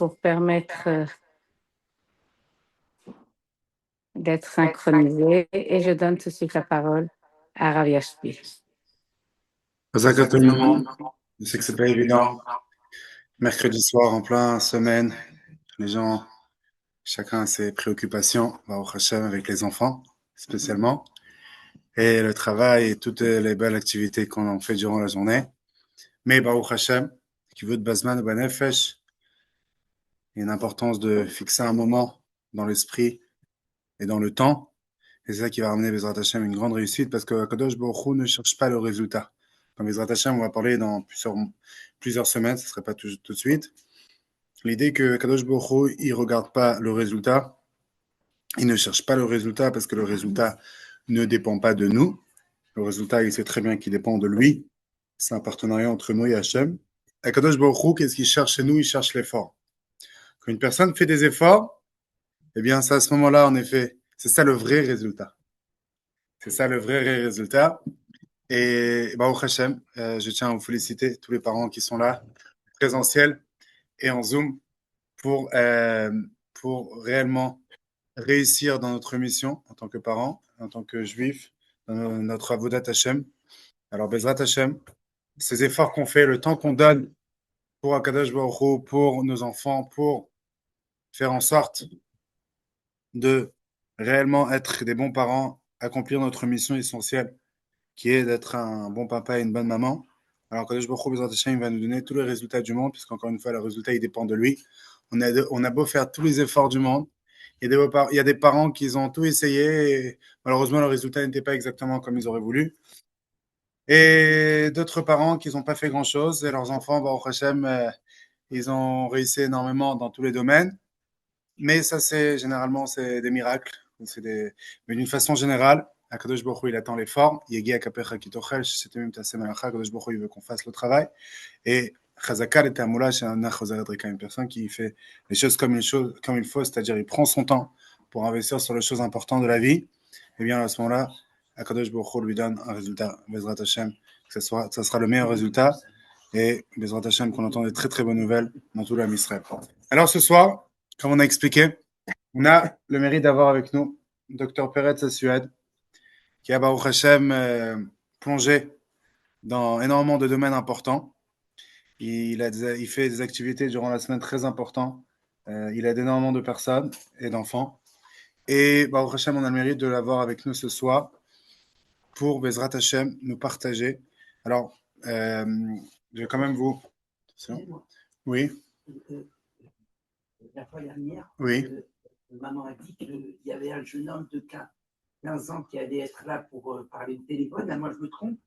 pour permettre d'être synchronisé. Et je donne tout de suite la parole à Rav Yashbi. Bonjour à tout le monde. Je sais que c'est pas évident. Mercredi soir, en plein semaine, les gens, chacun a ses préoccupations, Baruch Hashem, avec les enfants, spécialement, et le travail et toutes les belles activités qu'on fait durant la journée. Mais Baruch Hashem, qui veut de Bazman ou Banefesh, il y a une importance de fixer un moment dans l'esprit et dans le temps. Et c'est ça qui va ramener Bezrat Hashem une grande réussite parce que Kadosh Baruch Hu ne cherche pas le résultat. Comme Bezrat Hashem, on va parler dans plusieurs semaines, ce ne serait pas tout de suite. L'idée que Kadosh Baruch Hu, il regarde pas le résultat, il ne cherche pas le résultat parce que le résultat ne dépend pas de nous. Le résultat, il sait très bien qu'il dépend de lui. C'est un partenariat entre nous et Hachem. Et Kadosh Baruch Hu, qu'est-ce qu'il cherche chez nous? Il cherche l'effort. Quand une personne fait des efforts, eh bien, c'est à ce moment-là, en effet, c'est ça le vrai résultat. C'est ça le vrai résultat. Et Baruch Hashem, je tiens à vous féliciter, tous les parents qui sont là, présentiels et en Zoom, pour réellement réussir dans notre mission en tant que parents, en tant que juifs, dans notre Avodat Hashem. Alors, Bezrat Hashem, ces efforts qu'on fait, le temps qu'on donne pour Akadosh Baruch Hu, pour nos enfants, pour faire en sorte de réellement être des bons parents, accomplir notre mission essentielle, qui est d'être un bon papa et une bonne maman. Alors, Akadosh Baruch Hu, Bezrat Hashem, il va nous donner tous les résultats du monde, puisqu'encore une fois, le résultat, il dépend de lui. On a beau faire tous les efforts du monde, il y a des parents qui ont tout essayé et malheureusement le résultat n'était pas exactement comme ils auraient voulu. Et d'autres parents qui n'ont pas fait grand-chose et leurs enfants, Baruch Hashem, ils ont réussi énormément dans tous les domaines. Mais ça, généralement, c'est des miracles. Mais d'une façon générale, Akadosh Baruch Hu, il attend l'effort. Yegi akapecha kitochel, c'était même tassé malacha. Akadosh Baruch Hu, il veut qu'on fasse le travail. Et Chazakal était un chez une personne qui fait les choses comme il faut, c'est-à-dire il prend son temps pour investir sur les choses importantes de la vie. Et bien à ce moment-là, Akadosh Baruch Hu lui donne un résultat, Bezrat Hashem, que ça sera le meilleur résultat. Et Bezrat Hashem, qu'on entend des très très bonnes nouvelles dans tout l'Am Israël. Alors ce soir, comme on a expliqué, on a le mérite d'avoir avec nous Dr Peretz Sued, qui a Baruch Hashem plongé dans énormément de domaines importants. Il fait des activités durant la semaine très importantes. Il aide énormément de personnes et d'enfants. Et Baruch Hashem, on a le mérite de l'avoir avec nous ce soir pour Bezrat Hashem nous partager. Alors, je vais quand même vous. Oui. La fois dernière, oui. Maman a dit qu'il y avait un jeune homme de 15 ans qui allait être là pour parler au téléphone. Là, moi, je me trompe.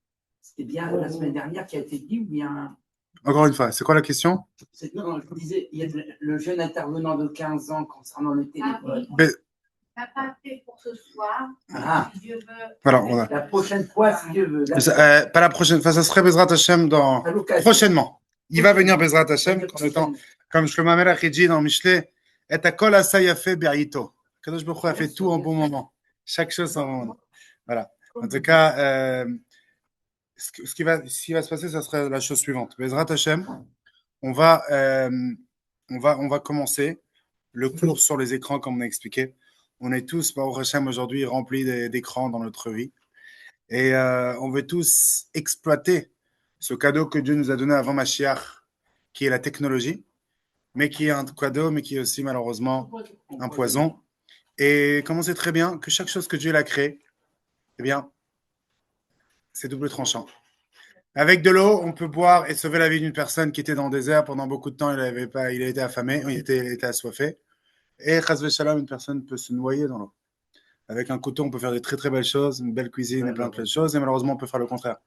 C'était bien la semaine dernière qui a été dit ou bien. Encore une fois, c'est quoi la question? Non, je vous disais, il y a le jeune intervenant de 15 ans concernant le téléphone. Ça n'a pas fait pour ce soir. Si Dieu veut. Voilà, la prochaine fois, si Dieu veut. Pas la prochaine fois, ça serait Bezrat Hashem prochainement. Il va venir Bezrat Hashem comme Shlomo Amelach dit dans Mishlei, et akol asa yafeh be'ito. Kadosh Baruch Hu a fait tout en bon moment. Chaque chose en bon moment. Voilà. En tout cas, ce qui va se passer, ça serait la chose suivante. Bezrat Hashem, on va commencer le cours sur les écrans comme on a expliqué. On est tous, Baruch Hashem, aujourd'hui remplis d'écrans dans notre vie. Et on veut tous exploiter ce cadeau que Dieu nous a donné avant Mashiach, qui est la technologie, mais qui est un cadeau, mais qui est aussi malheureusement un poison. Et comme on sait très bien que chaque chose que Dieu a créée, eh bien, c'est double tranchant. Avec de l'eau, on peut boire et sauver la vie d'une personne qui était dans le désert pendant beaucoup de temps, il a été affamé, il était assoiffé. Et chas v'shalom, une personne peut se noyer dans l'eau. Avec un couteau, on peut faire de très très belles choses, une belle cuisine et plein de choses, et malheureusement, on peut faire le contraire.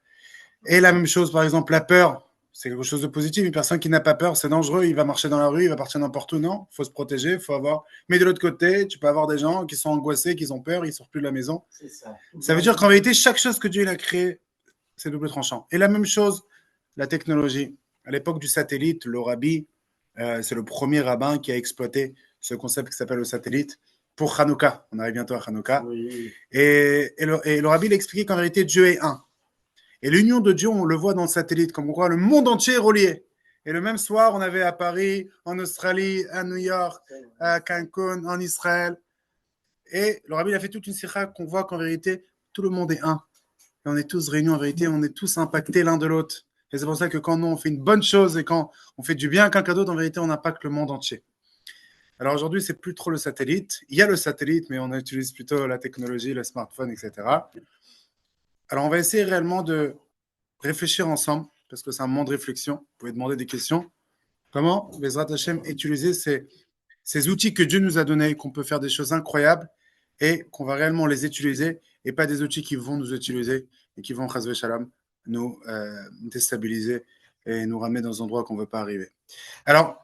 Et la même chose, par exemple, la peur, c'est quelque chose de positif. Une personne qui n'a pas peur, c'est dangereux, il va marcher dans la rue, il va partir n'importe où. Non, il faut se protéger, il faut avoir. Mais de l'autre côté, tu peux avoir des gens qui sont angoissés, qui ont peur, ils ne sortent plus de la maison. C'est ça. Ça veut dire qu'en réalité, chaque chose que Dieu a créée, c'est double tranchant. Et la même chose, la technologie. À l'époque du satellite, le rabbi, c'est le premier rabbin qui a exploité ce concept qui s'appelle le satellite pour Hanouka. On arrive bientôt à Hanouka. Oui. Et le rabbi l'expliquait qu'en réalité, Dieu est un. Et l'union de Dieu, on le voit dans le satellite, comme on voit le monde entier est relié. Et le même soir, on avait à Paris, en Australie, à New York, à Cancun, en Israël. Et le rabbi a fait toute une sikha qu'on voit qu'en vérité, tout le monde est un. Et on est tous réunis en vérité, on est tous impactés l'un de l'autre. Et c'est pour ça que quand nous, on fait une bonne chose et quand on fait du bien à quelqu'un d'autre, en vérité, on impacte le monde entier. Alors aujourd'hui, c'est plus trop le satellite. Il y a le satellite, mais on utilise plutôt la technologie, le smartphone, etc. Alors on va essayer réellement de réfléchir ensemble, parce que c'est un moment de réflexion. Vous pouvez demander des questions. Comment, Bezrat Hashem, utiliser ces outils que Dieu nous a donnés, qu'on peut faire des choses incroyables et qu'on va réellement les utiliser et pas des outils qui vont nous utiliser et qui vont, chas v'shalom, nous déstabiliser et nous ramener dans un endroit qu'on ne veut pas arriver. Alors,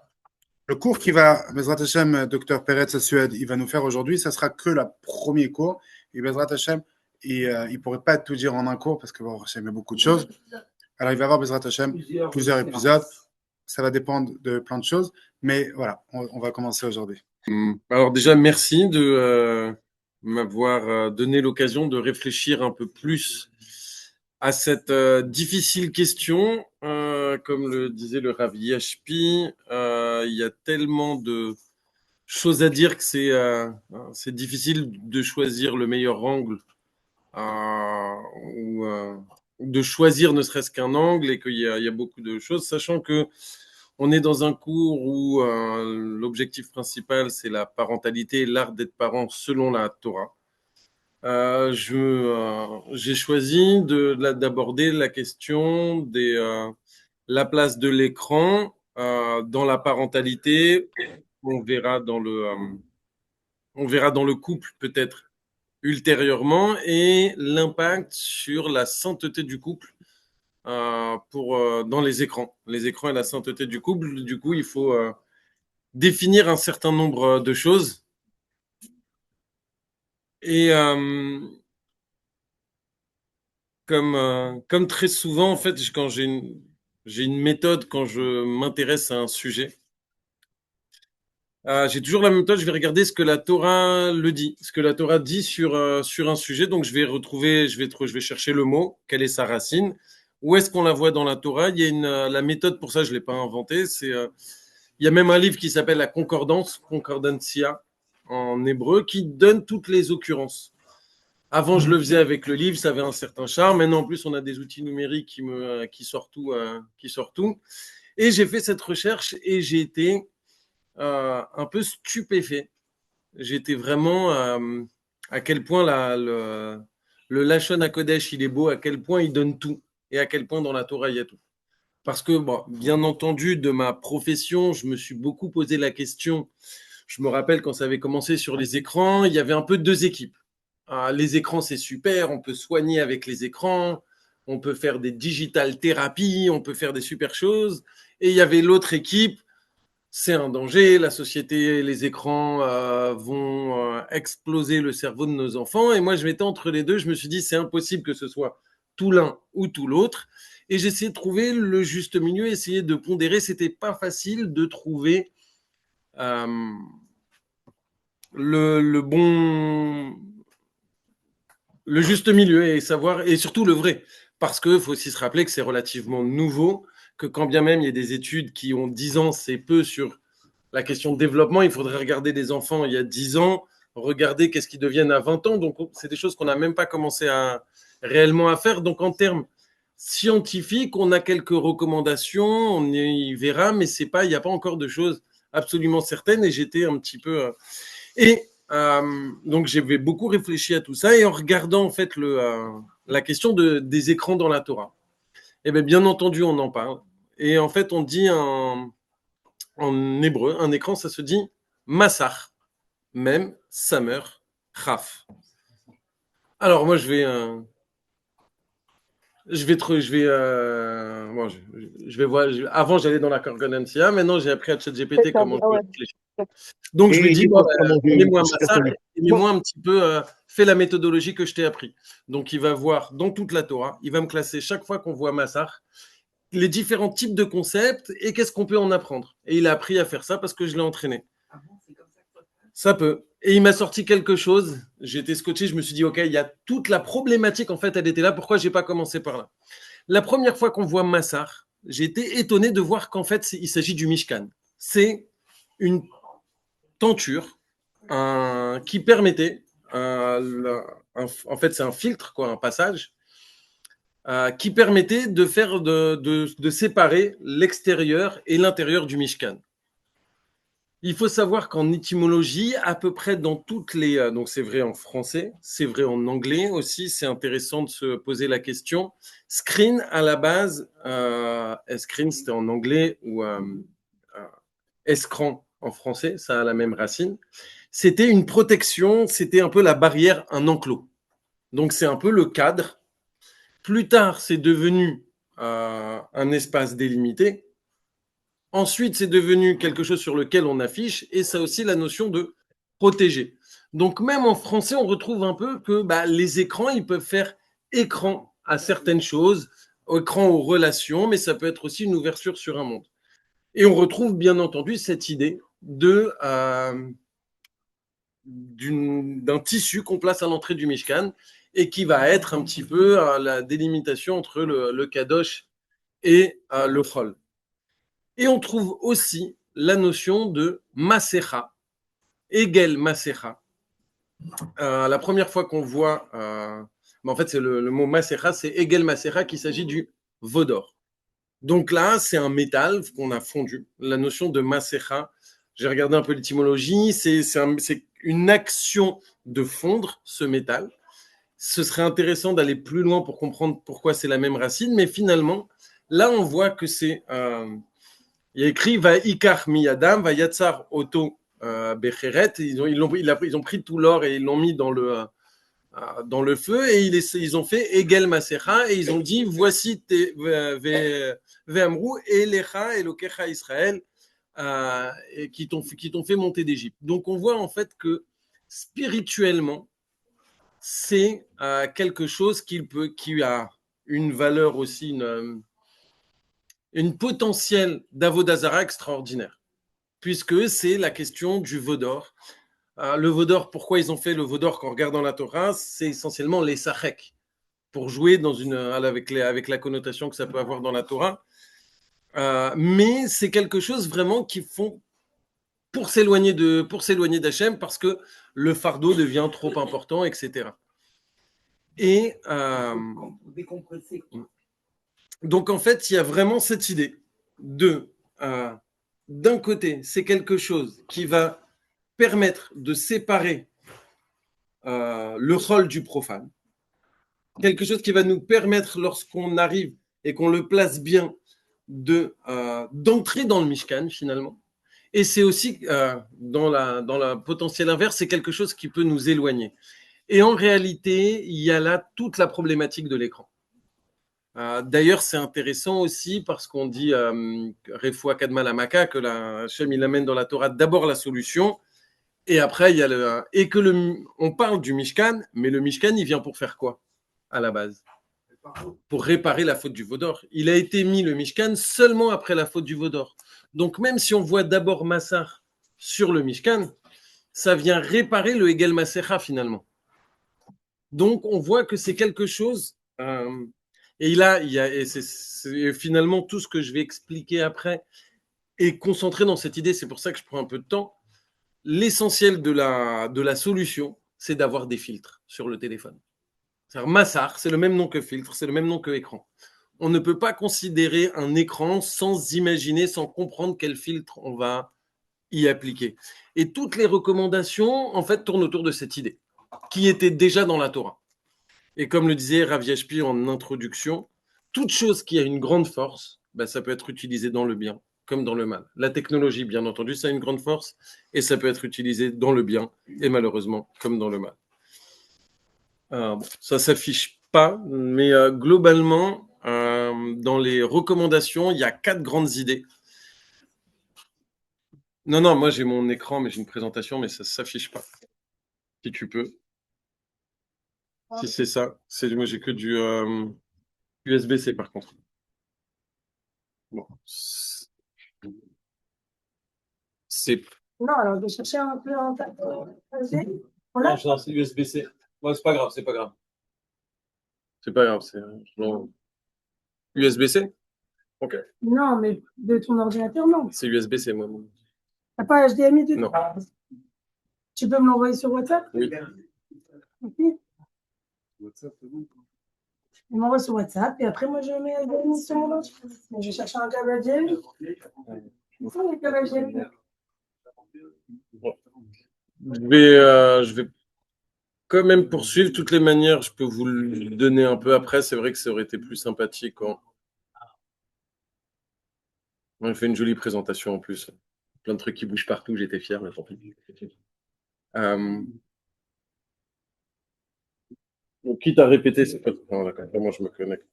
le cours qui va, Bezrat Hashem, Dr Peretz à Suède, il va nous faire aujourd'hui, ça sera que le premier cours. Et Bezrat Hashem, il ne pourrait pas tout dire en un cours parce que bon, Hashem, il y a beaucoup de choses. Alors, il va y avoir Bezrat Hashem plusieurs épisodes. Ça va dépendre de plein de choses. Mais voilà, on va commencer aujourd'hui. Alors déjà, merci de m'avoir donné l'occasion de réfléchir un peu plus à cette difficile question. Comme le disait le Rav Yashpi, il y a tellement de choses à dire que c'est difficile de choisir le meilleur angle ou de choisir ne serait-ce qu'un angle et qu'il y a beaucoup de choses, sachant que on est dans un cours où l'objectif principal, c'est la parentalité, l'art d'être parent selon la Torah. J'ai choisi d'aborder la question de la place de l'écran dans la parentalité. On verra dans le couple peut-être ultérieurement et l'impact sur la sainteté du couple dans les écrans et la sainteté du couple. Du coup, il faut définir un certain nombre de choses. Et comme très souvent, en fait, quand j'ai une méthode quand je m'intéresse à un sujet, j'ai toujours la même méthode. Je vais regarder ce que la Torah le dit, ce que la Torah dit sur un sujet. Donc, je vais chercher le mot, quelle est sa racine. Où est-ce qu'on la voit dans la Torah? Il y a la méthode pour ça, je l'ai pas inventée. Il y a même un livre qui s'appelle la Concordancia en hébreu, qui donne toutes les occurrences. Avant, je le faisais avec le livre, ça avait un certain charme. Maintenant, en plus, on a des outils numériques qui sortent tout. Et j'ai fait cette recherche et j'ai été un peu stupéfait. J'étais vraiment à quel point le Lashon HaKodesh, il est beau, à quel point il donne tout. Et à quel point dans la Torah il y a tout. Parce que, bon, bien entendu, de ma profession, je me suis beaucoup posé la question. Je me rappelle quand ça avait commencé sur les écrans, il y avait un peu deux équipes. Les écrans, c'est super, on peut soigner avec les écrans, on peut faire des digital thérapies, on peut faire des super choses. Et il y avait l'autre équipe, c'est un danger, la société, les écrans vont exploser le cerveau de nos enfants. Et moi, je m'étais entre les deux, je me suis dit, c'est impossible que ce soit tout l'un ou tout l'autre. Et j'essayais de trouver le juste milieu, essayer de pondérer. C'était pas facile de trouver le juste milieu et surtout le vrai. Parce qu'il faut aussi se rappeler que c'est relativement nouveau, que quand bien même il y a des études qui ont 10 ans, c'est peu sur la question de développement. Il faudrait regarder des enfants il y a 10 ans, regarder qu'est-ce qu'ils deviennent à 20 ans. Donc, c'est des choses qu'on n'a même pas commencé réellement à faire. Donc, en termes scientifiques, on a quelques recommandations, on y verra, mais il n'y a pas encore de choses absolument certaines. Et j'étais un petit peu... donc, j'avais beaucoup réfléchi à tout ça. Et en regardant, en fait, la question des écrans dans la Torah, bien entendu, on en parle. Et en fait, on dit en hébreu, un écran, ça se dit Massach, même Samer, Chaf. Alors, moi, je vais voir. Avant, j'allais dans la Concordancia. Maintenant, j'ai appris à ChatGPT comment je réfléchir. Donc, je lui dis, mets-moi Massach, mets-moi un petit peu, fais la méthodologie que je t'ai appris. Donc, il va voir dans toute la Torah, il va me classer chaque fois qu'on voit Massach, les différents types de concepts et qu'est-ce qu'on peut en apprendre. Et il a appris à faire ça parce que je l'ai entraîné. Ça peut. Et il m'a sorti quelque chose. J'ai été scotché. Je me suis dit, OK, il y a toute la problématique. En fait, elle était là. Pourquoi j'ai pas commencé par là? La première fois qu'on voit Massach, j'ai été étonné de voir qu'en fait, il s'agit du Mishkan. C'est une tenture qui permettait, en fait, c'est un filtre, quoi, un passage, qui permettait de faire de séparer l'extérieur et l'intérieur du Mishkan. Il faut savoir qu'en étymologie, à peu près dans toutes les... donc c'est vrai en français, c'est vrai en anglais aussi, c'est intéressant de se poser la question. Screen, à la base, screen c'était en anglais, ou escran en français, ça a la même racine. C'était une protection, c'était un peu la barrière, un enclos. Donc c'est un peu le cadre. Plus tard, c'est devenu un espace délimité. Ensuite, c'est devenu quelque chose sur lequel on affiche, et ça a aussi la notion de protéger. Donc même en français, on retrouve un peu que les écrans, ils peuvent faire écran à certaines choses, écran aux relations, mais ça peut être aussi une ouverture sur un monde. Et on retrouve bien entendu cette idée d'un tissu qu'on place à l'entrée du Mishkan et qui va être un petit peu la délimitation entre le Kadosh et le Chol. Et on trouve aussi la notion de Masecha, Egel Masecha. La première fois qu'on voit, en fait c'est le mot Masecha, c'est Egel Masecha, qu'il s'agit du Vaudor. Donc là, c'est un métal qu'on a fondu. La notion de Masecha, j'ai regardé un peu l'étymologie, c'est une action de fondre ce métal. Ce serait intéressant d'aller plus loin pour comprendre pourquoi c'est la même racine, mais finalement, là, on voit que c'est... il y a écrit va ikar miyadam, va yatsar auto becheret. Ils ont pris tout l'or et ils l'ont mis dans le feu et ils ont fait Egel Masecha et ils ont dit voici Ve'amrou Elecha Elokecha Israël qui t'ont fait monter d'Égypte. Donc on voit en fait que spirituellement, c'est quelque chose qui a une valeur aussi, une potentielle d'Avodazara extraordinaire, puisque c'est la question du Vaudor. Le Vaudor, pourquoi ils ont fait le Vaudor quand on regarde dans la Torah, c'est essentiellement les Sachek, pour jouer avec la connotation que ça peut avoir dans la Torah. Mais c'est quelque chose vraiment qu'ils font pour s'éloigner d'Hachem, parce que le fardeau devient trop important, etc. Et donc en fait, il y a vraiment cette idée d'un côté, c'est quelque chose qui va permettre de séparer le rôle du profane, quelque chose qui va nous permettre, lorsqu'on arrive et qu'on le place bien, d'entrer dans le Mishkan finalement. Et c'est aussi, dans la potentielle inverse, c'est quelque chose qui peut nous éloigner. Et en réalité, il y a là toute la problématique de l'écran. D'ailleurs, c'est intéressant aussi parce qu'on dit Refoua Kadma Lamaka, que Hachem il amène dans la Torah d'abord la solution, et après il y a on parle du Mishkan, mais le Mishkan il vient pour faire quoi à la base? Pour réparer la faute du Vaudor. Il a été mis le Mishkan seulement après la faute du Vaudor. Donc même si on voit d'abord Massar sur le Mishkan, ça vient réparer le Egel Masecha finalement. Donc on voit que c'est quelque chose. Et là, c'est finalement tout ce que je vais expliquer après est concentré dans cette idée. C'est pour ça que je prends un peu de temps. L'essentiel de la solution, c'est d'avoir des filtres sur le téléphone. C'est-à-dire Massar, c'est le même nom que filtre, c'est le même nom que écran. On ne peut pas considérer un écran sans imaginer, sans comprendre quel filtre on va y appliquer. Et toutes les recommandations, en fait, tournent autour de cette idée, qui était déjà dans la Torah. Et comme le disait Rav Yashpi en introduction, toute chose qui a une grande force, ça peut être utilisé dans le bien comme dans le mal. La technologie, bien entendu, ça a une grande force et ça peut être utilisé dans le bien et malheureusement comme dans le mal. Ça ne s'affiche pas, mais globalement, dans les recommandations, il y a 4 grandes idées. Non, moi j'ai mon écran, mais j'ai une présentation, mais ça ne s'affiche pas. Si tu peux. Si c'est ça, moi j'ai que du USB-C par contre. Bon. C'est. Non, alors de chercher un peu en fait. Non, c'est USB-C. Ouais, c'est pas grave, c'est pas grave. C'est pas grave, c'est USB-C. Ok. Non, mais de ton ordinateur, non. C'est USB-C, moi. T'as pas HDMI du tout? Non. Tu peux me l'envoyer sur WhatsApp? Oui. Ok. Il m'envoie sur WhatsApp et après, moi, je mets HDMI sur mon ordi. Je vais chercher un câble HDMI. Ils sont les câbles HDMI. Je vais quand même poursuivre. De toutes les manières, je peux vous le donner un peu après. C'est vrai que ça aurait été plus sympathique quand on fait une jolie présentation en plus. Plein de trucs qui bougent partout. J'étais fier, mais tant pis. Donc, quitte à répéter, c'est pas. Non, d'accord. Comment je me connecte?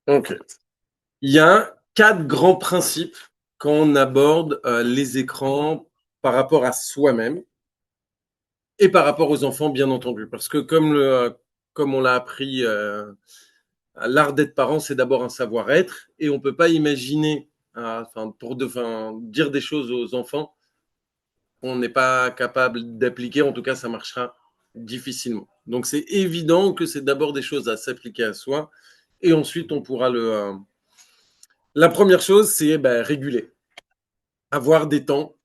Ok. Il y a 4 grands principes quand on aborde les écrans par rapport à soi-même et par rapport aux enfants, bien entendu. Parce que comme on l'a appris, l'art d'être parent, c'est d'abord un savoir-être et on ne peut pas imaginer, dire des choses aux enfants qu'on n'est pas capable d'appliquer. En tout cas, ça marchera difficilement. Donc, c'est évident que c'est d'abord des choses à s'appliquer à soi et ensuite, on pourra La première chose, c'est réguler. Avoir des temps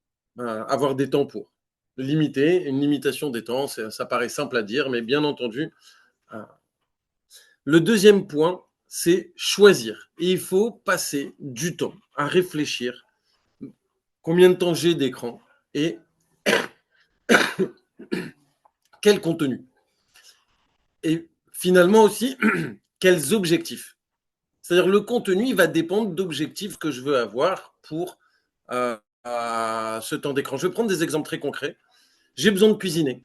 pour limiter, une limitation des temps, ça paraît simple à dire, mais bien entendu. Le deuxième point, c'est choisir. Et il faut passer du temps à réfléchir combien de temps j'ai d'écran et quel contenu. Et finalement aussi, quels objectifs. C'est-à-dire le contenu, il va dépendre d'objectifs que je veux avoir pour ce temps d'écran. Je vais prendre des exemples très concrets. J'ai besoin de cuisiner.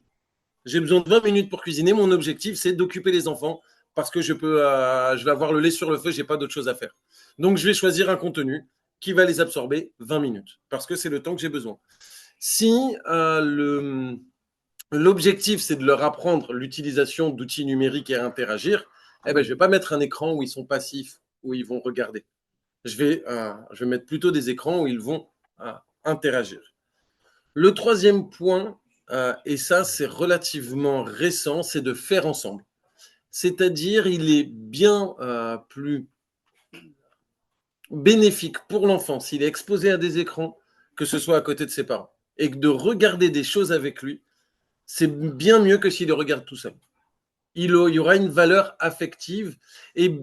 J'ai besoin de 20 minutes pour cuisiner. Mon objectif, c'est d'occuper les enfants parce que je vais avoir le lait sur le feu, je n'ai pas d'autre chose à faire. Donc, je vais choisir un contenu qui va les absorber 20 minutes parce que c'est le temps que j'ai besoin. Si l'objectif, c'est de leur apprendre l'utilisation d'outils numériques et à interagir, je ne vais pas mettre un écran où ils sont passifs, où ils vont regarder. Je vais mettre plutôt des écrans où ils vont interagir. Le troisième point, et ça c'est relativement récent, c'est de faire ensemble. C'est-à-dire, il est bien plus bénéfique pour l'enfant s'il est exposé à des écrans que ce soit à côté de ses parents. Et que de regarder des choses avec lui, c'est bien mieux que s'il le regarde tout seul. Il y aura une valeur affective et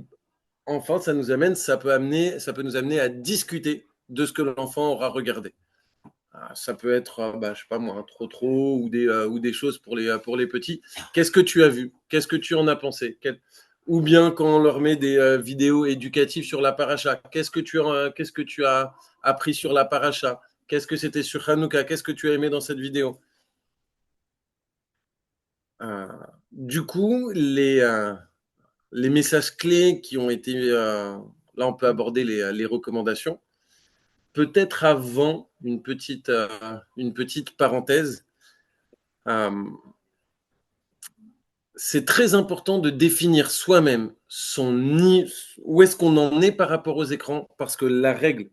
enfin, ça peut nous amener à discuter de ce que l'enfant aura regardé. Ça peut être, je sais pas moi, trop ou des choses pour les petits. Qu'est-ce que tu as vu? Qu'est-ce que tu en as pensé? Ou bien quand on leur met des vidéos éducatives sur la paracha, qu'est-ce que tu as appris sur la paracha? Qu'est-ce que c'était sur Hanouka? Qu'est-ce que tu as aimé dans cette vidéo? Du coup, les messages clés qui ont été... là, on peut aborder les recommandations. Peut-être avant, une petite parenthèse. C'est très important de définir soi-même où est-ce qu'on en est par rapport aux écrans, parce que la règle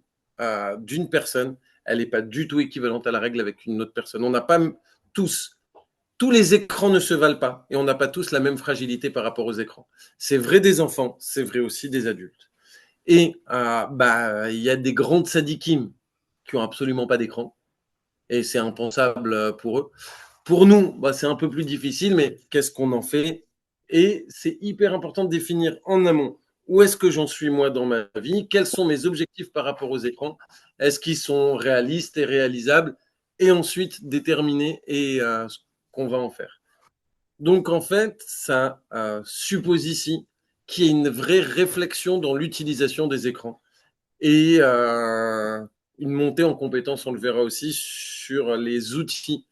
d'une personne, elle n'est pas du tout équivalente à la règle avec une autre personne. On n'a pas tous les écrans ne se valent pas et on n'a pas tous la même fragilité par rapport aux écrans. C'est vrai des enfants, c'est vrai aussi des adultes. Et il y a des grandes sadikim qui n'ont absolument pas d'écran et c'est impensable pour eux. Pour nous, c'est un peu plus difficile, mais qu'est-ce qu'on en fait? Et c'est hyper important de définir en amont où est-ce que j'en suis moi dans ma vie, quels sont mes objectifs par rapport aux écrans, est-ce qu'ils sont réalistes et réalisables, et ensuite déterminer ce qu'on va en faire. Donc en fait, ça suppose ici qu'il y ait une vraie réflexion dans l'utilisation des écrans et une montée en compétence, on le verra aussi, sur les outils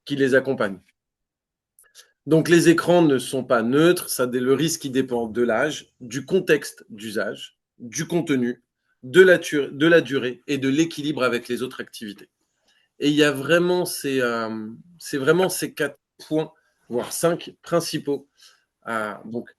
qui les accompagnent. Donc les écrans ne sont pas neutres, le risque il dépend de l'âge, du contexte d'usage, du contenu, de la durée et de l'équilibre avec les autres activités. Et il y a vraiment ces 4 points, voire 5 principaux, donc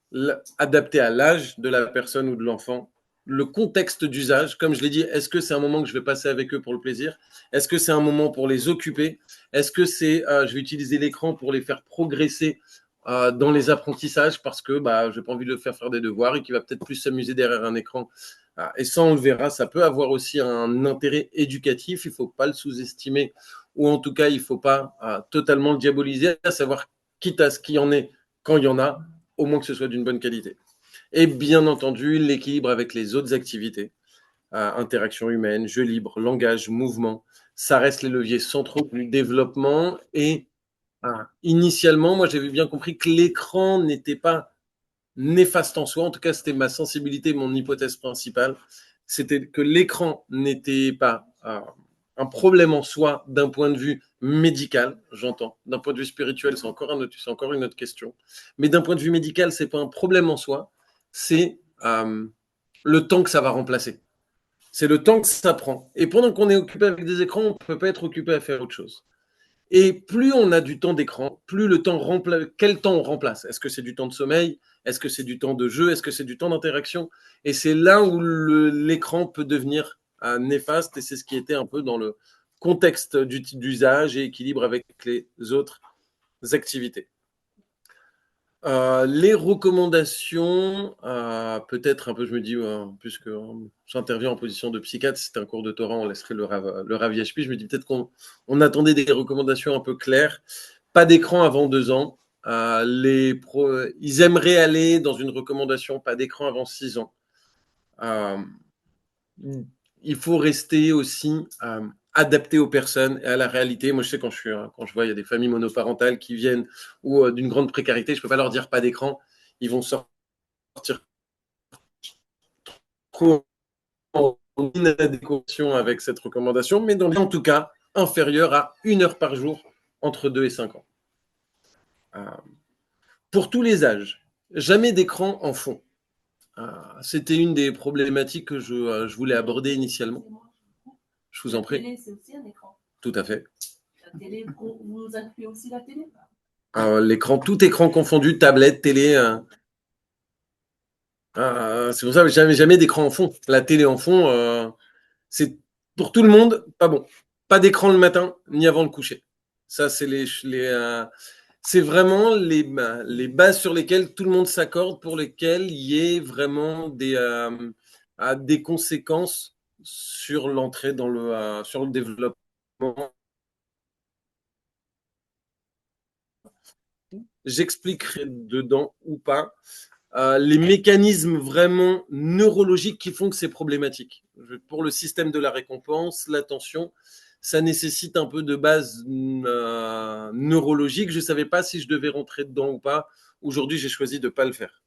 adaptés à l'âge de la personne ou de l'enfant, le contexte d'usage, comme je l'ai dit, est-ce que c'est un moment que je vais passer avec eux pour le plaisir? Est-ce que c'est un moment pour les occuper? Est-ce que je vais utiliser l'écran pour les faire progresser dans les apprentissages parce que j'ai pas envie de le faire des devoirs et qui va peut-être plus s'amuser derrière un écran. Et ça, on le verra, ça peut avoir aussi un intérêt éducatif, il ne faut pas le sous-estimer, ou en tout cas, il ne faut pas totalement le diaboliser, à savoir, quitte à ce qu'il y en ait, quand il y en a, au moins que ce soit d'une bonne qualité. Et bien entendu, l'équilibre avec les autres activités, interaction humaine, jeu libre, langage, mouvement, ça reste les leviers centraux du développement. Et initialement, moi, j'avais bien compris que l'écran n'était pas néfaste en soi. En tout cas, c'était ma sensibilité, mon hypothèse principale. C'était que l'écran n'était pas un problème en soi d'un point de vue médical, j'entends. D'un point de vue spirituel, c'est encore une autre question. Mais d'un point de vue médical, c'est pas un problème en soi. C'est le temps que ça va remplacer. C'est le temps que ça prend. Et pendant qu'on est occupé avec des écrans, on ne peut pas être occupé à faire autre chose. Et plus on a du temps d'écran, plus le temps remplace. Quel temps on remplace? Est-ce que c'est du temps de sommeil? Est-ce que c'est du temps de jeu? Est-ce que c'est du temps d'interaction? Et c'est là où l'écran peut devenir néfaste. Et c'est ce qui était un peu dans le contexte d'usage et équilibre avec les autres activités. Les recommandations, peut-être un peu, je me dis, puisque j'interviens en position de psychiatre, si c'était un cours de Torah, on laisserait le Rav Yashpi. Je me dis peut-être qu'on attendait des recommandations un peu claires. Pas d'écran avant 2 ans. Ils aimeraient aller dans une recommandation pas d'écran avant 6 ans. Il faut rester aussi adapté aux personnes et à la réalité. Moi, je sais quand je vois, il y a des familles monoparentales qui viennent ou d'une grande précarité, je ne peux pas leur dire pas d'écran. Ils vont sortir trop en inadéquation avec cette recommandation, mais en tout cas, inférieur à 1 heure par jour entre 2 et 5 ans. Pour tous les âges, jamais d'écran en fond. C'était une des problématiques que je voulais aborder initialement. Je vous en prie. La télé, c'est aussi un écran. Tout à fait. La télé, vous incluez aussi la télé? L'écran, tout écran confondu, tablette, télé. C'est pour ça que jamais d'écran en fond. La télé en fond, c'est pour tout le monde pas bon. Pas d'écran le matin ni avant le coucher. Ça, c'est c'est vraiment les bases sur lesquelles tout le monde s'accorde, pour lesquelles il y ait vraiment des conséquences sur l'entrée sur le développement. J'expliquerai dedans ou pas les mécanismes vraiment neurologiques qui font que c'est problématique. Pour le système de la récompense, l'attention, ça nécessite un peu de base neurologique. Je ne savais pas si je devais rentrer dedans ou pas. Aujourd'hui, j'ai choisi de ne pas le faire.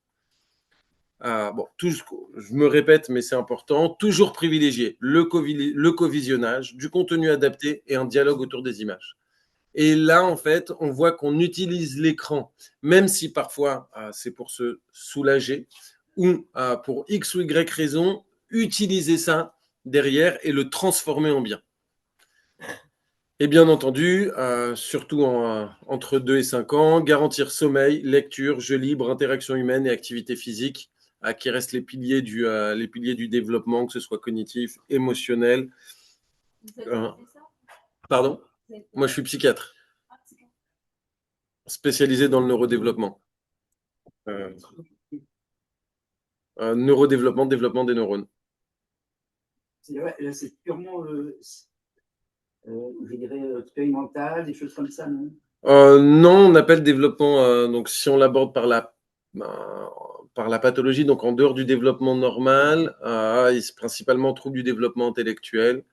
Je me répète, mais c'est important. Toujours privilégier le covisionnage, du contenu adapté et un dialogue autour des images. Et là, en fait, on voit qu'on utilise l'écran, même si parfois c'est pour se soulager ou pour X ou Y raison, utiliser ça derrière et le transformer en bien. Et bien entendu, surtout entre 2 et 5 ans, garantir sommeil, lecture, jeu libre, interaction humaine et activité physique, qui restent les piliers du développement, que ce soit cognitif, émotionnel. Vous avez fait ça? Pardon? Moi, je suis psychiatre, spécialisé dans le neurodéveloppement. Neurodéveloppement, développement des neurones. C'est purement, je dirais, expérimental, des choses comme ça, non? Non, on appelle développement, donc si on l'aborde par la pathologie, donc en dehors du développement normal, c'est principalement troubles du développement intellectuel,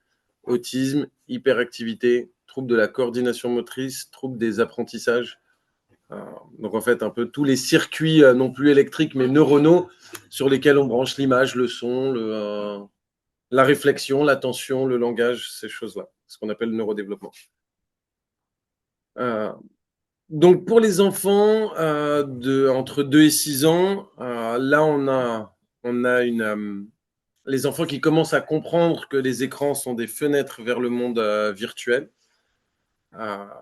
autisme, hyperactivité, troubles de la coordination motrice, troubles des apprentissages. Donc en fait, un peu tous les circuits, non plus électriques, mais neuronaux, sur lesquels on branche l'image, le son, la réflexion, l'attention, le langage, ces choses-là, ce qu'on appelle le neurodéveloppement. Donc pour les enfants entre 2 et 6 ans, là on a les enfants qui commencent à comprendre que les écrans sont des fenêtres vers le monde virtuel.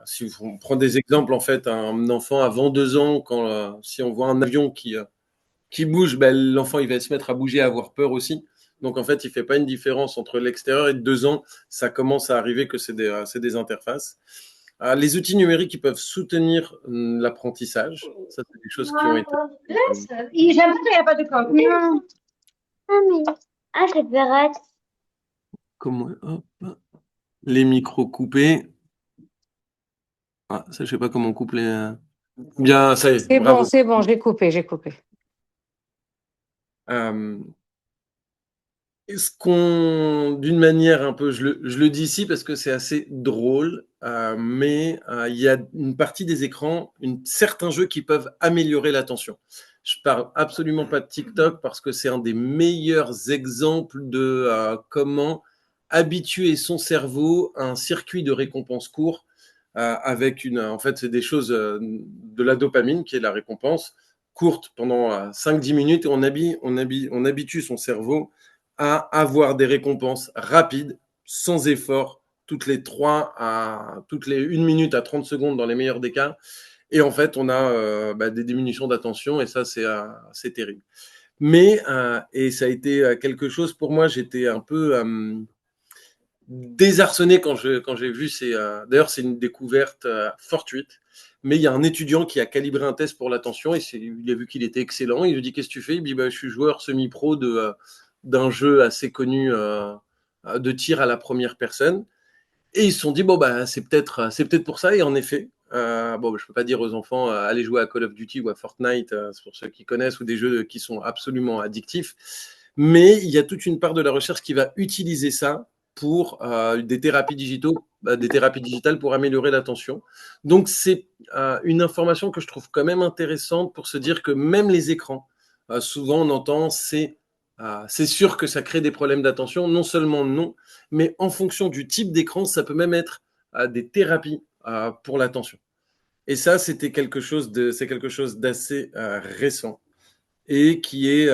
Si on prend des exemples, en fait, un enfant avant 2 ans, si on voit un avion qui bouge, l'enfant il va se mettre à bouger, à avoir peur aussi. Donc en fait, il ne fait pas une différence entre l'extérieur et 2 ans, ça commence à arriver que c'est des interfaces. Les outils numériques qui peuvent soutenir l'apprentissage, ça c'est des choses qui ont été. J'aime pas qu'il n'y a pas de coque. Non. Ah, mais. Ah, je verrai. Comment, hop, les micros coupés. Ah, ça, je sais pas comment on coupe les. Bien, ça y est. Bravo. C'est bon, j'ai coupé. Est-ce qu'on, d'une manière un peu, je le dis ici parce que c'est assez drôle, mais il y a une partie des écrans, certains jeux qui peuvent améliorer l'attention. Je parle absolument pas de TikTok parce que c'est un des meilleurs exemples de comment habituer son cerveau à un circuit de récompense court avec en fait, c'est des choses de la dopamine qui est la récompense courte pendant 5-10 minutes et on habitue son cerveau à avoir des récompenses rapides, sans effort, toutes les 1 minute à 30 secondes dans les meilleurs des cas. Et en fait, on a des diminutions d'attention et ça, c'est terrible. Mais, et ça a été quelque chose, pour moi, j'étais un peu désarçonné quand j'ai vu d'ailleurs, c'est une découverte fortuite. Mais il y a un étudiant qui a calibré un test pour l'attention et il a vu qu'il était excellent. Il lui dit, qu'est-ce que tu fais? Il dit, je suis joueur semi-pro d'un jeu assez connu de tir à la première personne. Et ils se sont dit, c'est peut-être pour ça. Et en effet, je peux pas dire aux enfants, allez jouer à Call of Duty ou à Fortnite, pour ceux qui connaissent, ou des jeux qui sont absolument addictifs. Mais il y a toute une part de la recherche qui va utiliser ça pour des thérapies digitales pour améliorer l'attention. Donc, c'est une information que je trouve quand même intéressante pour se dire que même les écrans, souvent on entend, c'est sûr que ça crée des problèmes d'attention. Non seulement non, mais en fonction du type d'écran, ça peut même être des thérapies pour l'attention. Et ça, c'est quelque chose d'assez récent et qui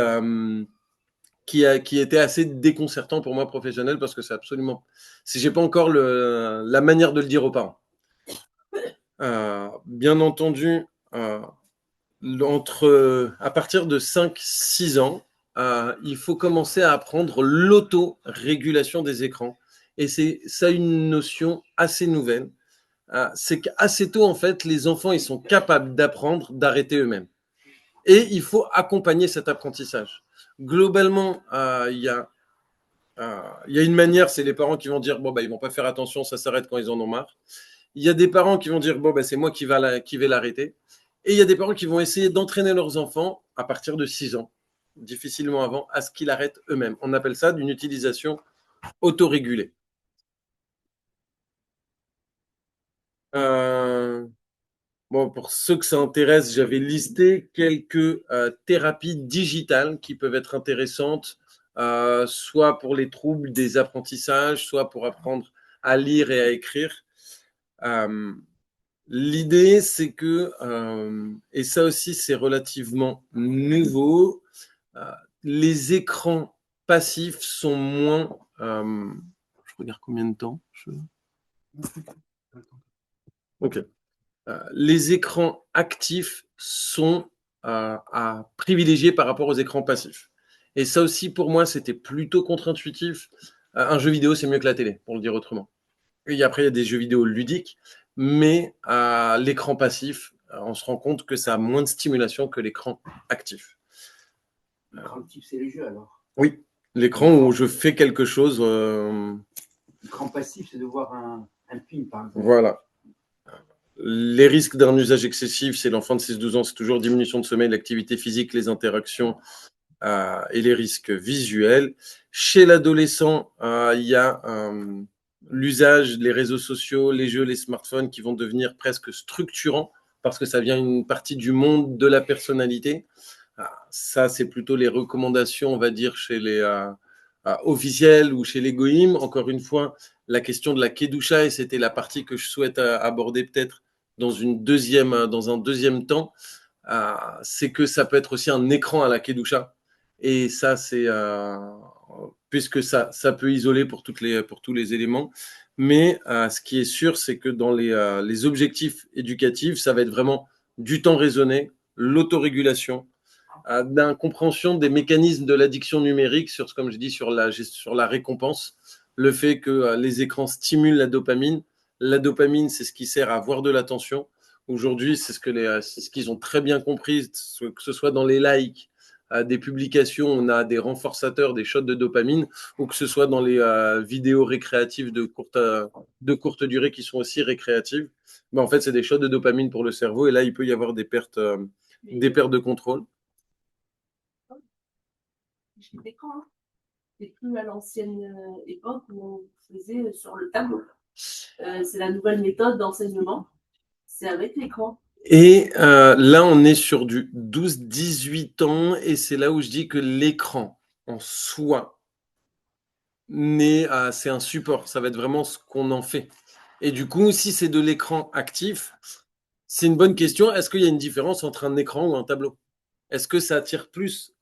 était assez déconcertant pour moi professionnel parce que c'est absolument, si j'ai pas encore la manière de le dire aux parents. Bien entendu, à partir de 5-6 ans, il faut commencer à apprendre l'autorégulation des écrans. Et c'est ça une notion assez nouvelle. C'est qu'assez tôt, en fait, les enfants, ils sont capables d'apprendre, d'arrêter eux-mêmes. Et il faut accompagner cet apprentissage. Globalement, il y a une manière, c'est les parents qui vont dire, ils vont pas faire attention, ça s'arrête quand ils en ont marre. Il y a des parents qui vont dire, c'est moi qui vais l'arrêter. Et il y a des parents qui vont essayer d'entraîner leurs enfants à partir de 6 ans, difficilement avant, à ce qu'ils arrêtent eux-mêmes. On appelle ça d'une utilisation autorégulée. Pour ceux que ça intéresse, j'avais listé quelques thérapies digitales qui peuvent être intéressantes, soit pour les troubles des apprentissages, soit pour apprendre à lire et à écrire. L'idée, c'est que, et ça aussi c'est relativement nouveau, les écrans passifs sont moins... je regarde combien de temps. Ok. Les écrans actifs sont à privilégier par rapport aux écrans passifs. Et ça aussi, pour moi, c'était plutôt contre-intuitif. Un jeu vidéo, c'est mieux que la télé, pour le dire autrement. Et après, il y a des jeux vidéo ludiques, mais l'écran passif, on se rend compte que ça a moins de stimulation que l'écran actif. L'écran actif, c'est les jeux, alors? Oui, l'écran où je fais quelque chose. L'écran passif, c'est de voir un film, par exemple. Voilà. Les risques d'un usage excessif, c'est l'enfant de 6-12 ans, c'est toujours diminution de sommeil, l'activité physique, les interactions et les risques visuels. Chez l'adolescent, il y a l'usage, les réseaux sociaux, les jeux, les smartphones qui vont devenir presque structurants parce que ça vient une partie du monde de la personnalité. Ça, c'est plutôt les recommandations, on va dire, chez les officiels ou chez les goïms. Encore une fois, la question de la kedusha, et c'était la partie que je souhaite aborder peut-être dans un deuxième temps, c'est que ça peut être aussi un écran à la kedusha. Et ça, c'est puisque ça peut isoler pour tous les éléments. Mais ce qui est sûr, c'est que dans les objectifs éducatifs, ça va être vraiment du temps raisonné, l'autorégulation, d'une compréhension des mécanismes de l'addiction numérique, comme je dis, sur la récompense, le fait que les écrans stimulent la dopamine, La dopamine, c'est ce qui sert à avoir de l'attention. Aujourd'hui, c'est ce qu'ils ont très bien compris, que ce soit dans les likes, des publications, on a des renforçateurs, des shots de dopamine, ou que ce soit dans les vidéos récréatives de courte durée qui sont aussi récréatives. En fait, c'est des shots de dopamine pour le cerveau, et là, il peut y avoir des pertes de contrôle. D'écran, hein. C'est plus à l'ancienne époque où on faisait sur le tableau. C'est la nouvelle méthode d'enseignement. C'est avec l'écran. Et là, on est sur du 12-18 ans, et c'est là où je dis que l'écran en soi, c'est un support, ça va être vraiment ce qu'on en fait. Et du coup, si c'est de l'écran actif, c'est une bonne question. Est-ce qu'il y a une différence entre un écran ou un tableau? Est-ce que ça attire plus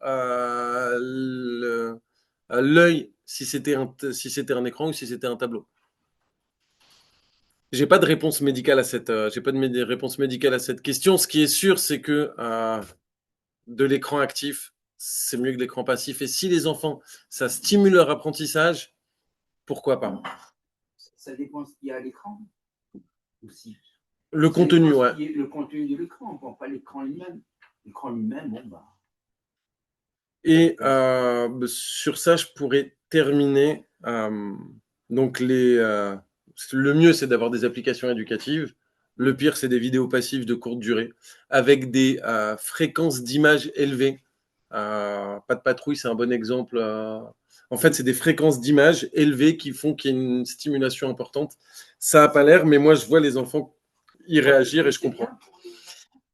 l'œil si c'était un écran ou si c'était un tableau? J'ai pas de réponse médicale à cette question. Ce qui est sûr, c'est que de l'écran actif, c'est mieux que l'écran passif. Et si les enfants, ça stimule leur apprentissage, pourquoi pas? Ça dépend ce qu'il y a à l'écran aussi. Le contenu, ouais. Le contenu de l'écran, bon, pas l'écran lui-même. L'écran lui-même, bon, bah. Et sur ça, je pourrais terminer. Donc, le mieux, c'est d'avoir des applications éducatives. Le pire, c'est des vidéos passives de courte durée avec des fréquences d'image élevées. Pas de patrouille, c'est un bon exemple. En fait, c'est des fréquences d'image élevées qui font qu'il y ait une stimulation importante. Ça n'a pas l'air, mais moi, je vois les enfants y réagir et je comprends.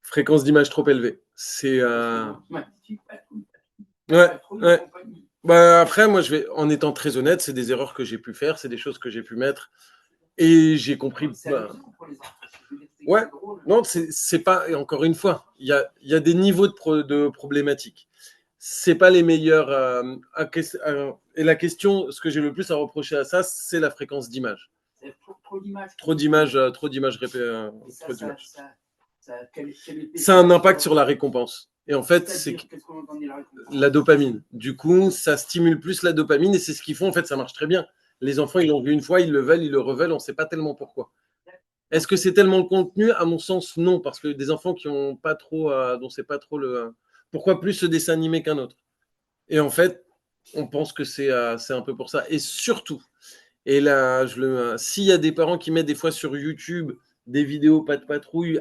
Fréquence d'image trop élevée. C'est. Ouais. Bah, après, moi, en étant très honnête, c'est des erreurs que j'ai pu faire, c'est des choses que j'ai pu mettre. Et j'ai compris. Ouais, non, c'est pas. Et encore une fois, il y a des niveaux de problématiques. C'est pas les meilleurs. Et la question, ce que j'ai le plus à reprocher à ça, c'est la fréquence d'image. Trop d'images. Ça a un impact sur la récompense. Et en fait, c'est la dopamine. Du coup, ça stimule plus la dopamine et c'est ce qu'ils font. En fait, ça marche très bien. Les enfants, ils l'ont vu une fois, ils le veulent, ils le reveulent, on ne sait pas tellement pourquoi. Est-ce que c'est tellement le contenu? À mon sens, non, parce que des enfants qui ont pas trop, dont c'est pas trop le. Pourquoi plus ce dessin animé qu'un autre? Et en fait, on pense que c'est un peu pour ça. Et surtout, et là, s'il y a des parents qui mettent des fois sur YouTube des vidéos pas de patrouille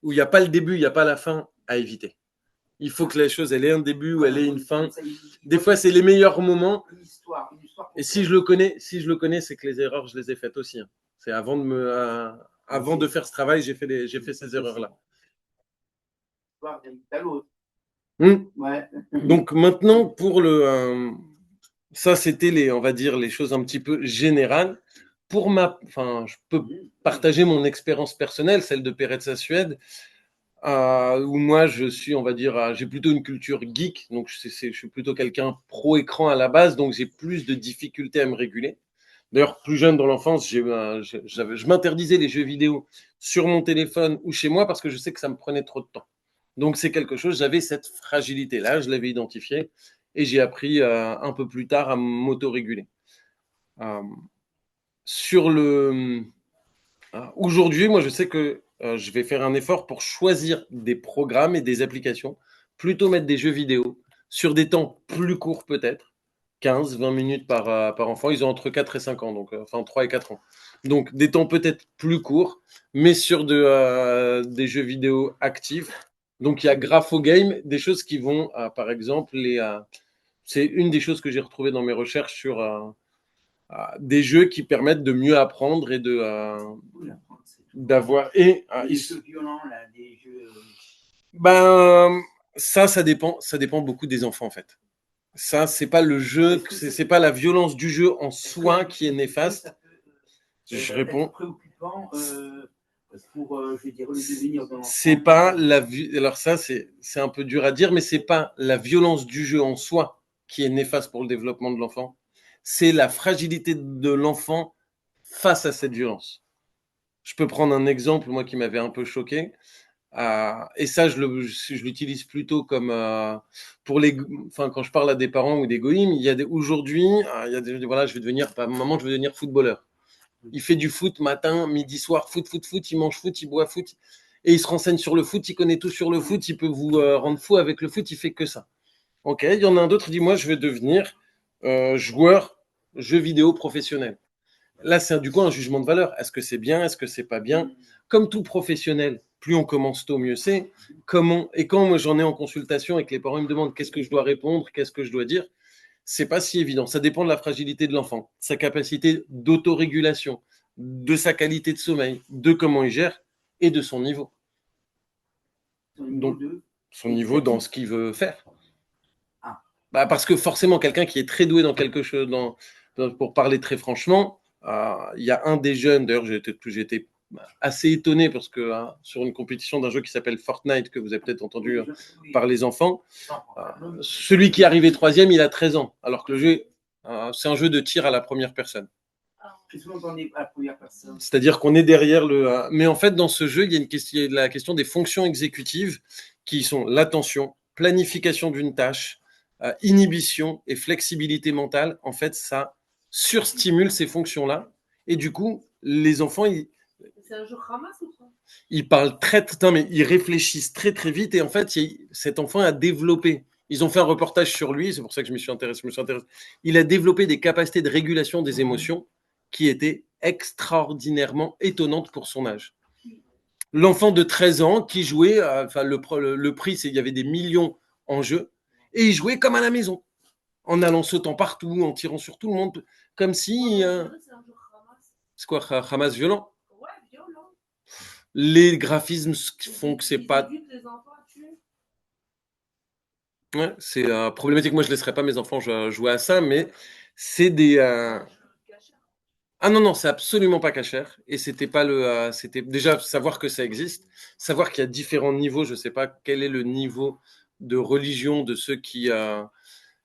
où il n'y a pas le début, il n'y a pas la fin, à éviter. Il faut que la chose, elle ait un début ou elle ait une fin. Des fois, c'est les meilleurs moments. Et si je le connais, c'est que les erreurs, je les ai faites aussi. C'est avant de faire ce travail, j'ai fait ces erreurs-là. Donc maintenant, pour ça, c'était on va dire, les choses un petit peu générales. Je peux partager mon expérience personnelle, celle de Peretz Suède. Où moi je suis, on va dire, j'ai plutôt une culture geek, donc je suis plutôt quelqu'un pro-écran à la base, donc j'ai plus de difficultés à me réguler. D'ailleurs, plus jeune dans l'enfance, je m'interdisais les jeux vidéo sur mon téléphone ou chez moi parce que je sais que ça me prenait trop de temps. Donc c'est quelque chose, j'avais cette fragilité-là, je l'avais identifiée et j'ai appris un peu plus tard à m'autoréguler. Aujourd'hui, moi je sais que je vais faire un effort pour choisir des programmes et des applications, plutôt mettre des jeux vidéo sur des temps plus courts peut-être, 15-20 minutes par enfant. Ils ont entre 4 et 5 ans, donc 3 et 4 ans. Donc des temps peut-être plus courts, mais sur des jeux vidéo actifs. Donc il y a Graphogame, des choses qui vont, par exemple, c'est une des choses que j'ai retrouvées dans mes recherches sur des jeux qui permettent de mieux apprendre et d'avoir des jeux violents là, des jeux. Ça dépend beaucoup des enfants en fait. Ça, c'est pas le jeu, c'est pas la violence du jeu en soi qui est néfaste. Je réponds. Préoccupant pour, je veux dire, le devenir de l'enfant. C'est pas alors ça, c'est un peu dur à dire, mais c'est pas la violence du jeu en soi qui est néfaste pour le développement de l'enfant. C'est la fragilité de l'enfant face à cette violence. Je peux prendre un exemple, moi, qui m'avait un peu choqué. Et ça, je l'utilise plutôt comme quand je parle à des parents ou des goïms, aujourd'hui, voilà, je vais devenir footballeur. Il fait du foot matin, midi, soir, foot, il mange foot, il boit foot, et il se renseigne sur le foot, il connaît tout sur le foot, il peut vous rendre fou avec le foot, il fait que ça. Ok, il y en a un d'autre qui dit, moi, je vais devenir joueur jeux vidéo professionnel. Là, c'est du coup un jugement de valeur. Est-ce que c'est bien? Est-ce que c'est pas bien? Comme tout professionnel, plus on commence tôt, mieux c'est. Et quand moi j'en ai en consultation et que les parents me demandent qu'est-ce que je dois répondre, qu'est-ce que je dois dire, c'est pas si évident. Ça dépend de la fragilité de l'enfant, sa capacité d'autorégulation, de sa qualité de sommeil, de comment il gère et de son niveau. Donc, son niveau dans ce qu'il veut faire. Bah, parce que forcément, quelqu'un qui est très doué dans quelque chose, pour parler très franchement, il y a un des jeunes, d'ailleurs j'ai été assez étonné parce que sur une compétition d'un jeu qui s'appelle Fortnite, que vous avez peut-être entendu par les enfants, celui qui est arrivé troisième, il a 13 ans, alors que le jeu, c'est un jeu de tir à la première personne. C'est-à-dire qu'on est derrière le... mais en fait, dans ce jeu, il y a la question des fonctions exécutives qui sont l'attention, planification d'une tâche, inhibition et flexibilité mentale. En fait, ça surstimule ces fonctions-là. Et du coup, les enfants, c'est un jeu ramasse ou quoi? Ils parlent mais ils réfléchissent très très vite. Et en fait, cet enfant a développé. Ils ont fait un reportage sur lui, c'est pour ça que je me suis intéressé. Il a développé des capacités de régulation des émotions qui étaient extraordinairement étonnantes pour son âge. L'enfant de 13 ans qui jouait, le prix, il y avait des millions en jeu, et il jouait comme à la maison, en allant sautant partout, en tirant sur tout le monde, comme si... c'est quoi, Hamas violent? Ouais, violent. Les graphismes font que c'est pas... Ouais, c'est problématique. Moi, je ne laisserai pas mes enfants jouer à ça, mais c'est des... Ah non, c'est absolument pas cachère. Et c'était pas c'était déjà savoir que ça existe, savoir qu'il y a différents niveaux. Je sais pas quel est le niveau de religion de ceux qui...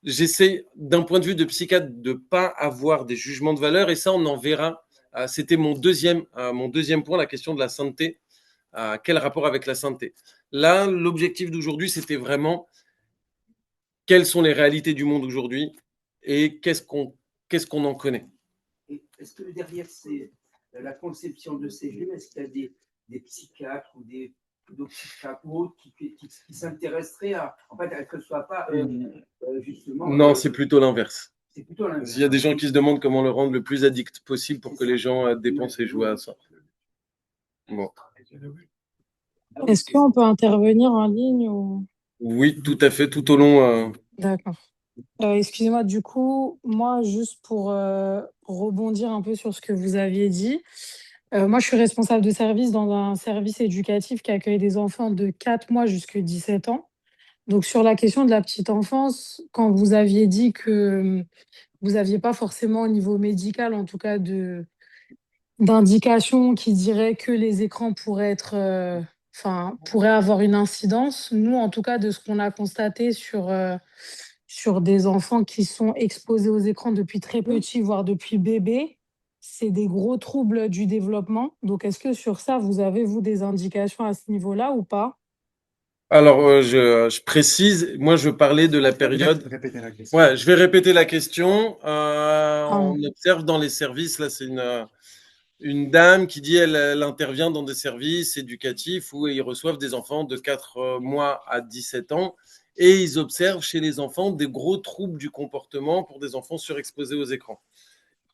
J'essaie, d'un point de vue de psychiatre, de pas avoir des jugements de valeur, et ça, on en verra. C'était mon deuxième point, la question de la sainteté. Quel rapport avec la sainteté? Là, l'objectif d'aujourd'hui, c'était vraiment quelles sont les réalités du monde aujourd'hui et qu'est-ce qu'on en connaît. Est-ce que derrière la conception de ces jeux, est-ce qu'il y a des psychiatres ou des psychiatres ou autres qui s'intéresseraient à que ce ne soit pas justement... Non, c'est plutôt l'inverse. C'est plutôt l'inverse. Il y a des gens qui se demandent comment le rendre le plus addict possible pour que les gens dépensent et jouent à ça. Bon. Est-ce qu'on peut intervenir en ligne ou... Oui, tout à fait, tout au long. D'accord. Excusez-moi, du coup, moi, juste pour rebondir un peu sur ce que vous aviez dit, moi, je suis responsable de service dans un service éducatif qui accueille des enfants de 4 mois jusqu'à 17 ans. Donc, sur la question de la petite enfance, quand vous aviez dit que vous n'aviez pas forcément au niveau médical, en tout cas, d'indications qui diraient que les écrans pourraient pourraient avoir une incidence. Nous, en tout cas, de ce qu'on a constaté sur des enfants qui sont exposés aux écrans depuis très petits, voire depuis bébé, c'est des gros troubles du développement. Donc, est-ce que sur ça, vous avez, vous, des indications à ce niveau-là ou pas? Alors, je précise, moi, je parlais de la période. Répétez la question. Ouais, je vais répéter la question. On observe dans les services, là, c'est une dame qui dit elle intervient dans des services éducatifs où ils reçoivent des enfants de 4 mois à 17 ans et ils observent chez les enfants des gros troubles du comportement pour des enfants surexposés aux écrans.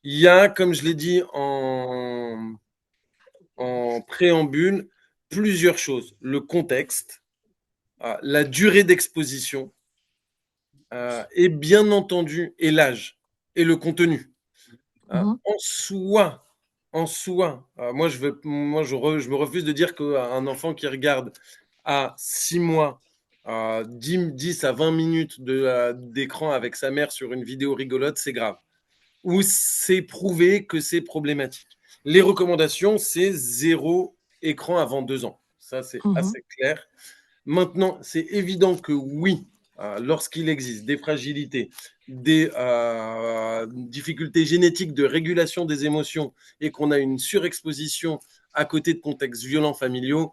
Il y a, comme je l'ai dit en préambule, plusieurs choses. Le contexte, la durée d'exposition et bien entendu, et l'âge et le contenu. En soi, moi, je me refuse de dire qu'un enfant qui regarde à 6 mois 10 à 20 minutes d'écran avec sa mère sur une vidéo rigolote, c'est grave. Ou c'est prouvé que c'est problématique. Les recommandations, c'est 0 écran avant 2 ans. Ça, c'est assez clair. Maintenant, c'est évident que oui, lorsqu'il existe des fragilités, des difficultés génétiques de régulation des émotions et qu'on a une surexposition à côté de contextes violents familiaux,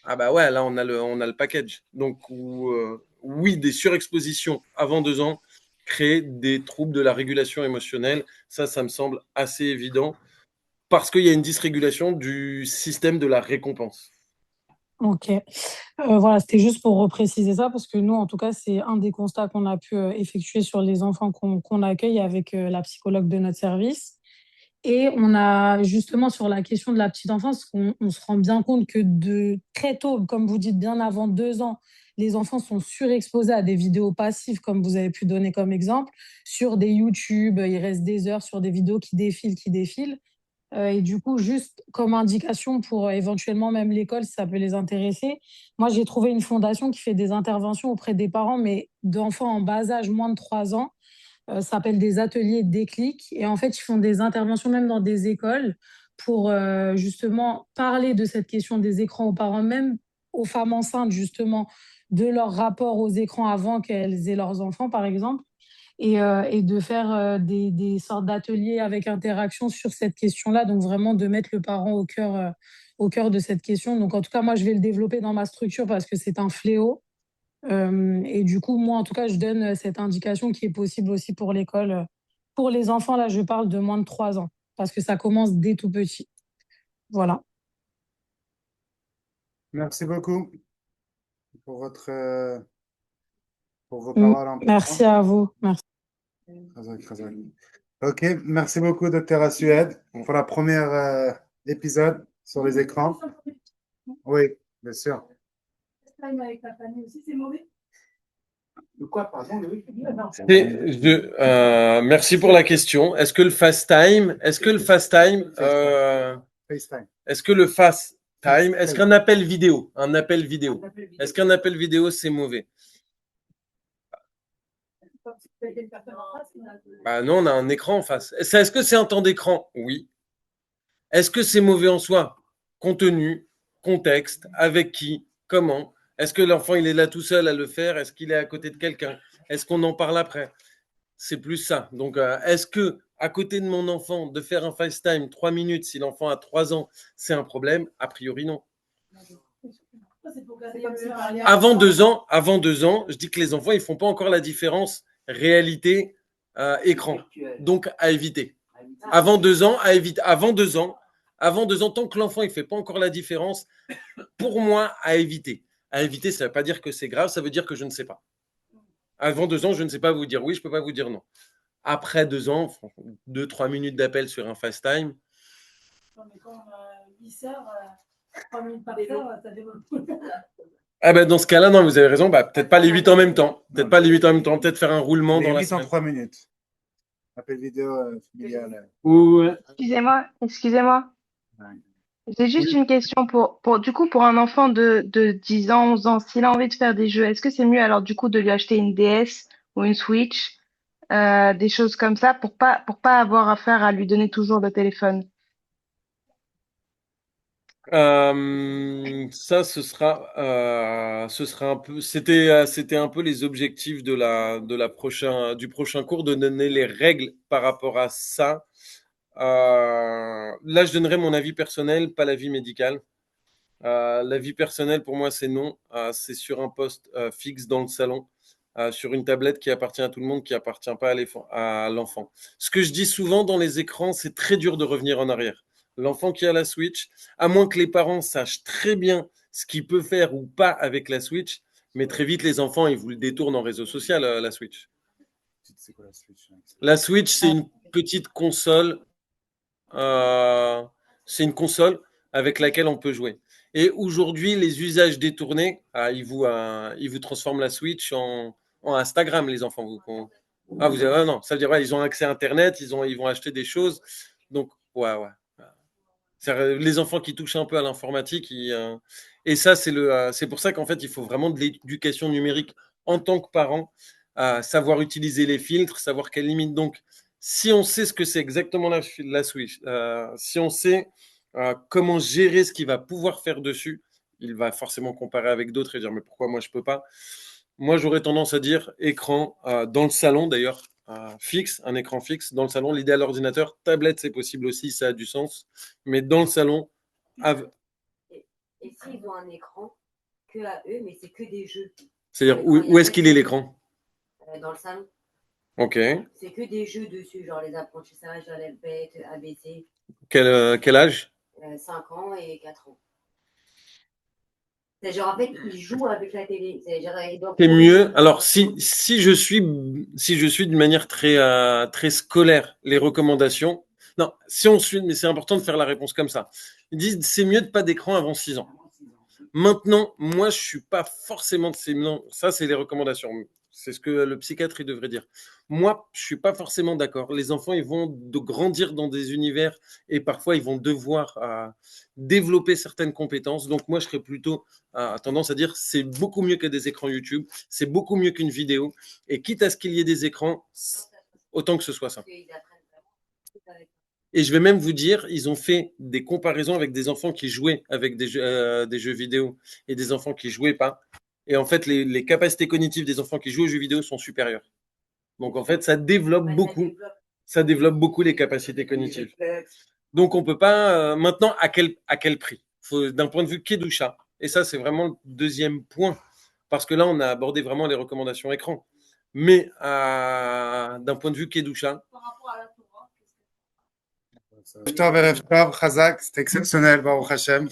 ah bah ouais, là on a le package. Donc oui, des surexpositions avant 2 ans créent des troubles de la régulation émotionnelle. Ça me semble assez évident. parce qu'il y a une dysrégulation du système de la récompense. Ok. Voilà, c'était juste pour repréciser ça, parce que nous, en tout cas, c'est un des constats qu'on a pu effectuer sur les enfants qu'on accueille avec la psychologue de notre service. Et on a justement sur la question de la petite enfance, on se rend bien compte que de très tôt, comme vous dites, bien avant 2 ans, les enfants sont surexposés à des vidéos passives, comme vous avez pu donner comme exemple, sur des YouTube, ils restent des heures sur des vidéos qui défilent, qui défilent. Et du coup, juste comme indication pour éventuellement même l'école, si ça peut les intéresser, moi j'ai trouvé une fondation qui fait des interventions auprès des parents, mais d'enfants en bas âge, moins de 3 ans. Ça s'appelle des ateliers déclic. Et en fait, ils font des interventions même dans des écoles pour justement parler de cette question des écrans aux parents, même aux femmes enceintes, justement, de leur rapport aux écrans avant qu'elles aient leurs enfants, par exemple, et de faire des sortes d'ateliers avec interaction sur cette question-là. Donc, vraiment, de mettre le parent au cœur de cette question. Donc, en tout cas, moi, je vais le développer dans ma structure parce que c'est un fléau. Et du coup, moi, en tout cas, je donne cette indication qui est possible aussi pour l'école. Pour les enfants, là, je parle de moins de 3 ans, parce que ça commence dès tout petit. Voilà. Merci beaucoup pour pour vos paroles Merci importantes. à vous. Merci. Khazak, Khazak. Ok, merci beaucoup, Dr. Suède, pour la première épisode sur les écrans. Oui, bien sûr. Avec la famille aussi, c'est mauvais. De quoi, pardon, Louis? Merci pour la question. Est-ce que le fast time, est-ce que le appel vidéo, est-ce qu'un appel vidéo c'est mauvais? Bah non, on a un écran en face. Est-ce que c'est un temps d'écran? Oui. Est-ce que c'est mauvais en soi? Contenu, contexte, avec qui, comment? Est-ce que l'enfant il est là tout seul à le faire? Est-ce qu'il est à côté de quelqu'un? Est-ce qu'on en parle après? C'est plus ça. Donc, est-ce que à côté de mon enfant, de faire un FaceTime 3 minutes, si l'enfant a 3 ans, c'est un problème? A priori, non. Avant 2 ans, je dis que les enfants, ils font pas encore la différence réalité écran. Donc, à éviter. Avant 2 ans, à éviter. Avant 2 ans, tant que l'enfant, il fait pas encore la différence, pour moi, à éviter. À éviter, ça veut pas dire que c'est grave, ça veut dire que je ne sais pas. Avant 2 ans, je ne sais pas vous dire oui, je peux pas vous dire non. Après 2 ans, 2-3 minutes d'appel sur un FaceTime. Non, mais quand on a 8 sœurs, 3 minutes par sœur, ça fait beaucoup. Ah ben dans ce cas-là, non, vous avez raison, peut-être pas les 8 en même temps. Peut-être faire un roulement dans la 8 en semaine. 3 minutes. Appel vidéo familial. Ouais. Excusez-moi. J'ai juste une question pour un enfant de 10 ans, 11 ans, s'il a envie de faire des jeux, est-ce que c'est mieux alors du coup de lui acheter une DS ou une Switch, des choses comme ça pour pas avoir affaire à lui donner toujours le téléphone? Ça, ce sera un peu. C'était un peu les objectifs du prochain cours, de donner les règles par rapport à ça. Là, je donnerai mon avis personnel, pas l'avis médical. L'avis personnel, pour moi, c'est non. C'est sur un poste fixe dans le salon, sur une tablette qui appartient à tout le monde, qui appartient pas à l'enfant. Ce que je dis souvent dans les écrans, c'est très dur de revenir en arrière. L'enfant qui a la Switch, à moins que les parents sachent très bien ce qu'il peut faire ou pas avec la Switch, mais très vite, les enfants, ils vous le détournent en réseau social, la Switch. C'est quoi la Switch? La Switch, c'est une petite console. C'est une console avec laquelle on peut jouer. Et aujourd'hui, les usages détournés, ils vous transforment la Switch en Instagram, les enfants. Non, ça veut dire ils ont accès à Internet, ils vont acheter des choses. Donc, ouais. Les enfants qui touchent un peu à l'informatique, et ça, c'est pour ça qu'en fait, il faut vraiment de l'éducation numérique en tant que parent, savoir utiliser les filtres, savoir quelles limites. Donc, si on sait ce que c'est exactement la Switch, si on sait comment gérer ce qu'il va pouvoir faire dessus, il va forcément comparer avec d'autres et dire mais pourquoi moi je peux pas? Moi, j'aurais tendance à dire écran dans le salon d'ailleurs. Fixe, un écran fixe dans le salon. L'idéal ordinateur, tablette, c'est possible aussi, ça a du sens. Mais dans le salon. Et s'ils ont un écran que à eux, mais c'est que des jeux. C'est-à-dire, où est-ce qu'il est l'écran? Dans le salon. Ok. C'est que des jeux dessus, genre les apprentissages, l'alphabet, ABC, Quel âge? 5 ans et 4 ans. C'est genre, en fait, ils jouent avec la télé. C'est genre, ils doivent C'est jouer. mieux. Alors, si je suis d'une manière très scolaire, les recommandations. Non, si on suit, mais c'est important de faire la réponse comme ça. Ils disent c'est mieux de pas d'écran avant 6 ans. Maintenant, moi, je suis pas forcément de ces. Non, ça, c'est les recommandations. C'est ce que le psychiatre il devrait dire. Moi, je suis pas forcément d'accord. Les enfants, ils vont grandir dans des univers et parfois, ils vont devoir développer certaines compétences. Donc, moi, je serais plutôt tendance à dire c'est beaucoup mieux que des écrans YouTube, c'est beaucoup mieux qu'une vidéo. Et quitte à ce qu'il y ait des écrans, autant que ce soit ça. Et je vais même vous dire, ils ont fait des comparaisons avec des enfants qui jouaient avec des jeux vidéo et des enfants qui jouaient pas. Et en fait, les capacités cognitives des enfants qui jouent aux jeux vidéo sont supérieures. Donc en fait, ça développe beaucoup les capacités cognitives. Donc on peut pas maintenant à quel prix? D'un point de vue Kedusha. Et ça, c'est vraiment le deuxième point, parce que là, on a abordé vraiment les recommandations écran. Mais d'un point de vue Kedusha. Par rapport à la Torah, Iftar Verev Tov, Chazak, c'était exceptionnel, Baruch Hashem.